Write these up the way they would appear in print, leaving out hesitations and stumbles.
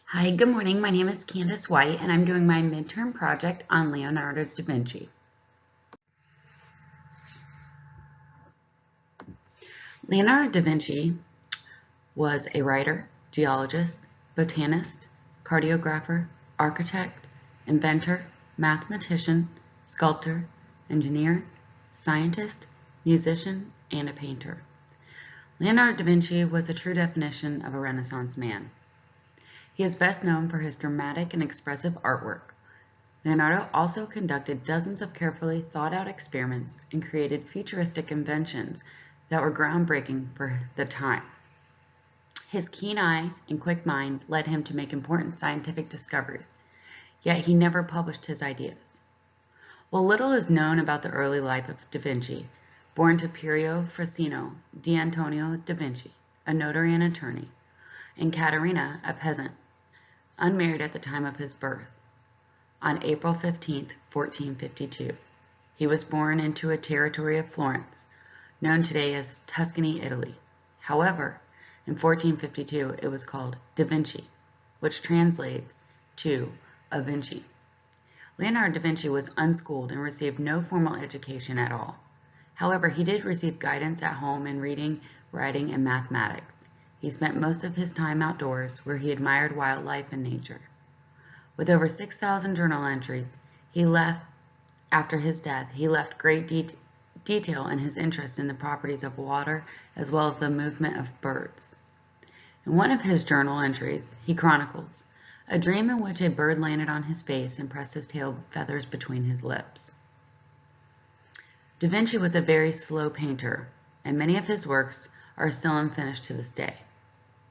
Hi, good morning. My name is Candace White, and I'm doing my midterm project on Leonardo da Vinci. Leonardo da Vinci was a writer, geologist, botanist, cartographer, architect, inventor, mathematician, sculptor, engineer, scientist, musician, and a painter. Leonardo da Vinci was a true definition of a Renaissance man. He is best known for his dramatic and expressive artwork. Leonardo also conducted dozens of carefully thought-out experiments and created futuristic inventions that were groundbreaking for the time. His keen eye and quick mind led him to make important scientific discoveries, yet he never published his ideas. While little is known about the early life of da Vinci, born to Piero Francesco di Antonio da Vinci, a notary and attorney, and Caterina, a peasant, unmarried at the time of his birth, on April 15, 1452. He was born into a territory of Florence, known today as Tuscany, Italy. However, in 1452 it was called Da Vinci, which translates to a Vinci. Leonardo da Vinci was unschooled and received no formal education at all. However, he did receive guidance at home in reading, writing, and mathematics. He spent most of his time outdoors, where he admired wildlife and nature. With over 6,000 journal entries, after his death, he left great detail in his interest in the properties of water as well as the movement of birds. In one of his journal entries, he chronicles a dream in which a bird landed on his face and pressed his tail feathers between his lips. Da Vinci was a very slow painter, and many of his works are still unfinished to this day.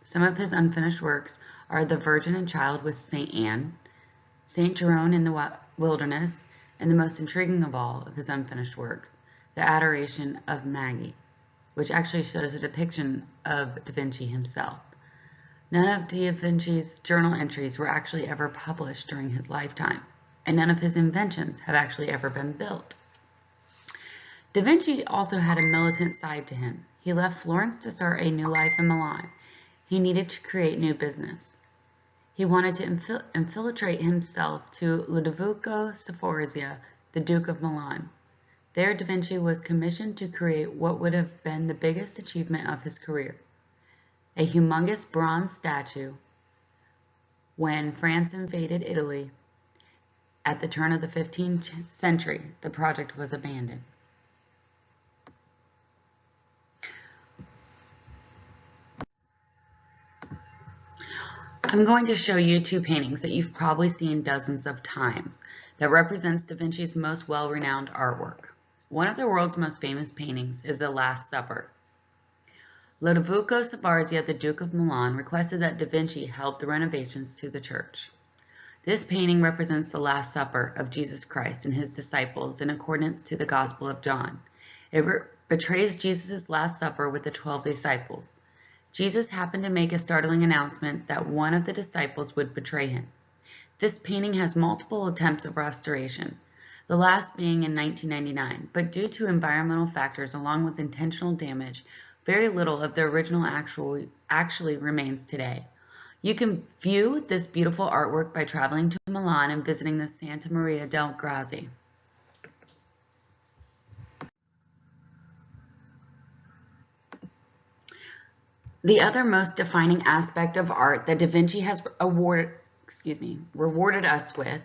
Some of his unfinished works are The Virgin and Child with St. Anne, St. Jerome in the Wilderness, and the most intriguing of all of his unfinished works, The Adoration of Maggie, which actually shows a depiction of da Vinci himself. None of da Vinci's journal entries were actually ever published during his lifetime, and none of his inventions have actually ever been built. Da Vinci also had a militant side to him. He left Florence to start a new life in Milan. He needed to create new business. He wanted to infiltrate himself to Ludovico Sforza, the Duke of Milan. There, da Vinci was commissioned to create what would have been the biggest achievement of his career, a humongous bronze statue when France invaded Italy. At the turn of the 15th century, the project was abandoned. I'm going to show you two paintings that you've probably seen dozens of times that represents da Vinci's most well-renowned artwork. One of the world's most famous paintings is The Last Supper. Ludovico Sforza, the Duke of Milan, requested that da Vinci help the renovations to the church. This painting represents the Last Supper of Jesus Christ and his disciples in accordance to the Gospel of John. It portrays Jesus' Last Supper with the 12 disciples. Jesus happened to make a startling announcement that one of the disciples would betray him. This painting has multiple attempts of restoration, the last being in 1999, but due to environmental factors along with intentional damage, very little of the original actually remains today. You can view this beautiful artwork by traveling to Milan and visiting the Santa Maria del Grazie. The other most defining aspect of art that da Vinci has rewarded us with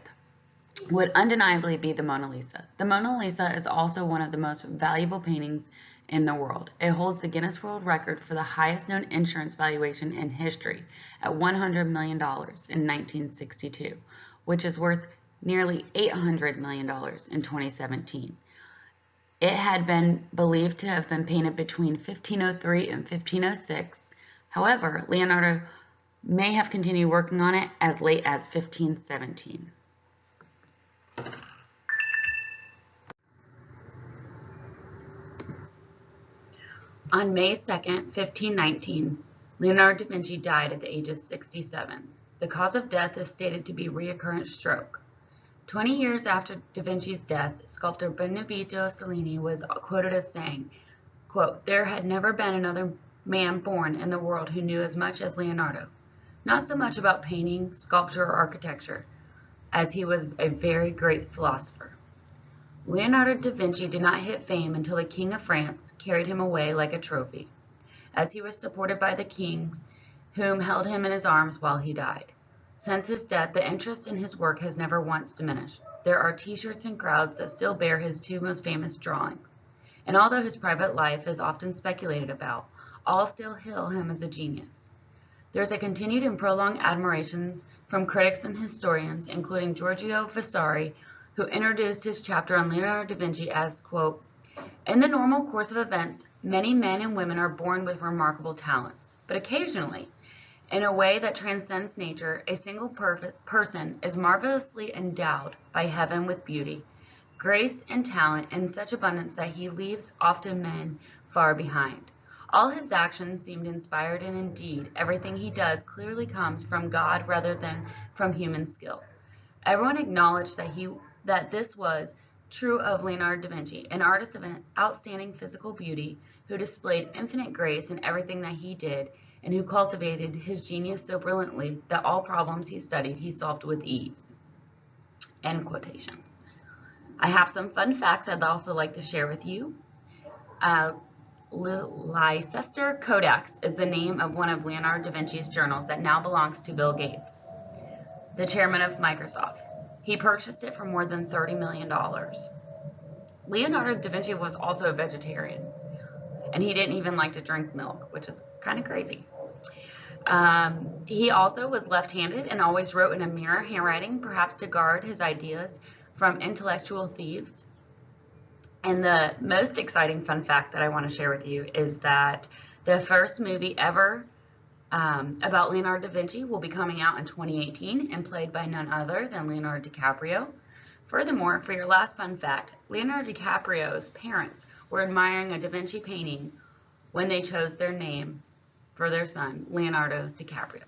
would undeniably be the Mona Lisa. The Mona Lisa is also one of the most valuable paintings in the world. It holds the Guinness World Record for the highest known insurance valuation in history at $100 million in 1962, which is worth nearly $800 million in 2017. It had been believed to have been painted between 1503 and 1506. However, Leonardo may have continued working on it as late as 1517. On May 2, 1519, Leonardo da Vinci died at the age of 67. The cause of death is stated to be recurrent stroke. 20 years after da Vinci's death, sculptor Benvenuto Cellini was quoted as saying, quote, "There had never been another man born in the world who knew as much as Leonardo. not so much about painting, sculpture, or architecture, as he was a very great philosopher. Leonardo da Vinci did not hit fame until the King of France carried him away like a trophy, as he was supported by the kings whom held him in his arms while he died. Since his death, the interest in his work has never once diminished. There are t-shirts and crowds that still bear his two most famous drawings. And although his private life is often speculated about, all still hail him as a genius. There is a continued and prolonged admiration from critics and historians, including Giorgio Vasari, who introduced his chapter on Leonardo da Vinci as, quote, "In the normal course of events, many men and women are born with remarkable talents, but occasionally, in a way that transcends nature, a single person is marvelously endowed by heaven with beauty, grace, and talent in such abundance that he leaves often men far behind. All his actions seemed inspired, and indeed everything he does clearly comes from God rather than from human skill." Everyone acknowledged that this was true of Leonardo da Vinci, an artist of an outstanding physical beauty who displayed infinite grace in everything that he did, and who cultivated his genius so brilliantly that all problems he studied he solved with ease. End quotations. I have some fun facts I'd also like to share with you. Leicester Codex is the name of one of Leonardo da Vinci's journals that now belongs to Bill Gates, the chairman of Microsoft. He purchased it for more than $30 million. Leonardo da Vinci was also a vegetarian, and he didn't even like to drink milk, which is kind of crazy. He also was left-handed and always wrote in a mirror handwriting, perhaps to guard his ideas from intellectual thieves. And the most exciting fun fact that I want to share with you is that the first movie ever about Leonardo da Vinci will be coming out in 2018 and played by none other than Leonardo DiCaprio. Furthermore, for your last fun fact, Leonardo DiCaprio's parents were admiring a Da Vinci painting when they chose their name for their son, Leonardo DiCaprio.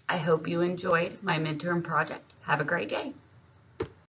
I hope you enjoyed my midterm project. Have a great day.